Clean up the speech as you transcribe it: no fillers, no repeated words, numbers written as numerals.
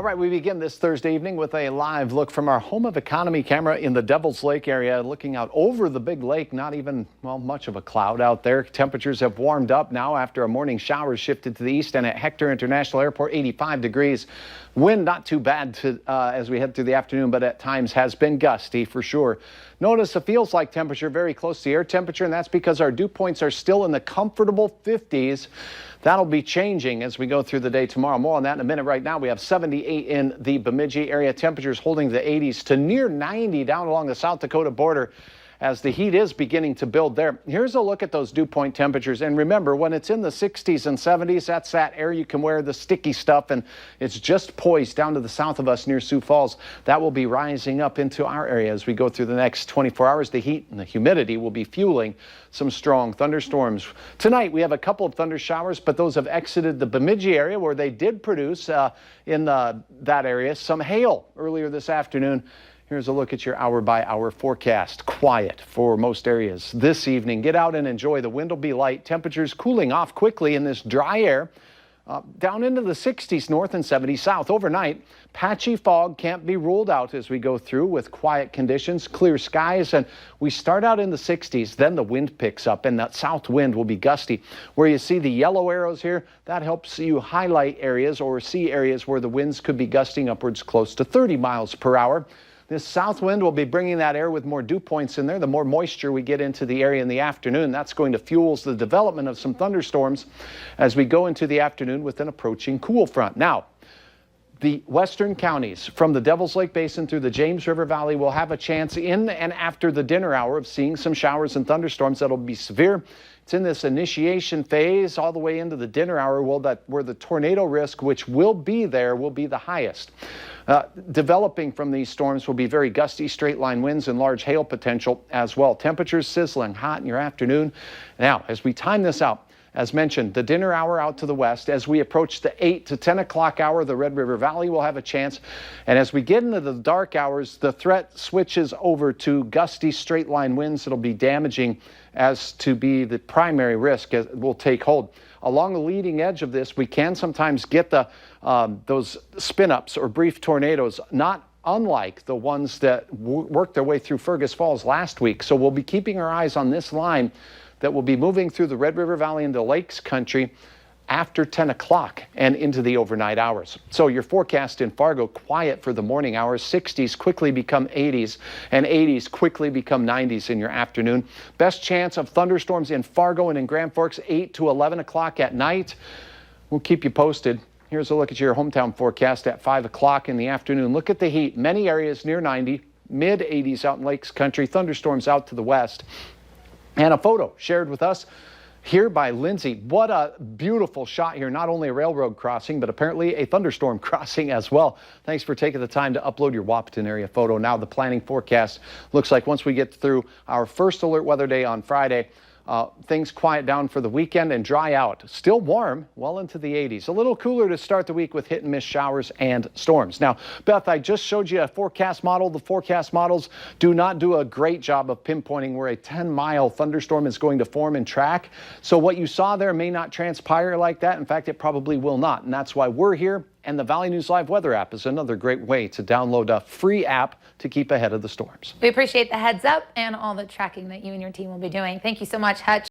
All right, we begin this Thursday evening with a live look from our Home of Economy camera in the Devil's Lake area, looking out over the big lake. Not even, well, much of a cloud out there. Temperatures have warmed up now after a morning shower shifted to the east, and at Hector International Airport, 85 degrees. Wind not too bad as we head through the afternoon, but at times has been gusty for sure. Notice the feels like temperature very close to air temperature, and that's because our dew points are still in the comfortable 50s. That'll be changing as we go through the day tomorrow. More on that in a minute. Right now, we have 78 in the Bemidji area. Temperatures holding the 80s to near 90 down along the South Dakota border as the heat is beginning to build there. Here's a look at those dew point temperatures. And remember, when it's in the 60s and 70s, that's that air you can wear the sticky stuff, and it's just poised down to the south of us near Sioux Falls. That will be rising up into our area as we go through the next 24 hours. The heat and the humidity will be fueling some strong thunderstorms. Tonight, we have a couple of thunder showers, but those have exited the Bemidji area where they did produce in that area some hail earlier this afternoon. Here's a look at your hour-by-hour forecast. Quiet for most areas this evening. Get out and enjoy. The wind will be light. Temperatures cooling off quickly in this dry air. Down into the 60s north and 70s south. Overnight, patchy fog can't be ruled out as we go through with quiet conditions, clear skies, and we start out in the 60s. Then the wind picks up, and that south wind will be gusty. Where you see the yellow arrows here, that helps you highlight areas or see areas where the winds could be gusting upwards close to 30 miles per hour. This south wind will be bringing that air with more dew points in there. The more moisture we get into the area in the afternoon, that's going to fuel the development of some thunderstorms as we go into the afternoon with an approaching cool front. Now, the western counties from the Devil's Lake Basin through the James River Valley will have a chance in and after the dinner hour of seeing some showers and thunderstorms that'll be severe. It's in this initiation phase all the way into the dinner hour where the tornado risk, which will be there, will be the highest. Developing from these storms will be very gusty straight line winds and large hail potential as well. Temperatures sizzling hot in your afternoon. Now, as we time this out, as mentioned, the dinner hour out to the west. As we approach the 8 to 10 o'clock hour, the Red River Valley will have a chance. And as we get into the dark hours, the threat switches over to gusty straight line winds that'll be damaging as to be the primary risk as will take hold. Along the leading edge of this, we can sometimes get those spin-ups or brief tornadoes, not unlike the ones that worked their way through Fergus Falls last week. So we'll be keeping our eyes on this line that will be moving through the Red River Valley into Lakes Country after 10 o'clock and into the overnight hours. So your forecast in Fargo, quiet for the morning hours. 60s quickly become 80s, and 80s quickly become 90s in your afternoon. Best chance of thunderstorms in Fargo and in Grand Forks, 8 to 11 o'clock at night. We'll keep you posted. Here's a look at your hometown forecast at 5 o'clock in the afternoon. Look at the heat. Many areas near 90, mid 80s out in Lakes Country, thunderstorms out to the west. And a photo shared with us here by Lindsay. What a beautiful shot here. Not only a railroad crossing, but apparently a thunderstorm crossing as well. Thanks for taking the time to upload your Wahpeton area photo. Now the planning forecast looks like once we get through our first alert weather day on Friday, things quiet down for the weekend and dry out. Still warm, well into the 80s. A little cooler to start the week with hit and miss showers and storms. Now, Beth, I just showed you a forecast model. The forecast models do not do a great job of pinpointing where a 10-mile thunderstorm is going to form and track. So what you saw there may not transpire like that. In fact, it probably will not. And that's why we're here. And the Valley News Live weather app is another great way to download a free app to keep ahead of the storms. We appreciate the heads up and all the tracking that you and your team will be doing. Thank you so much, Hutch.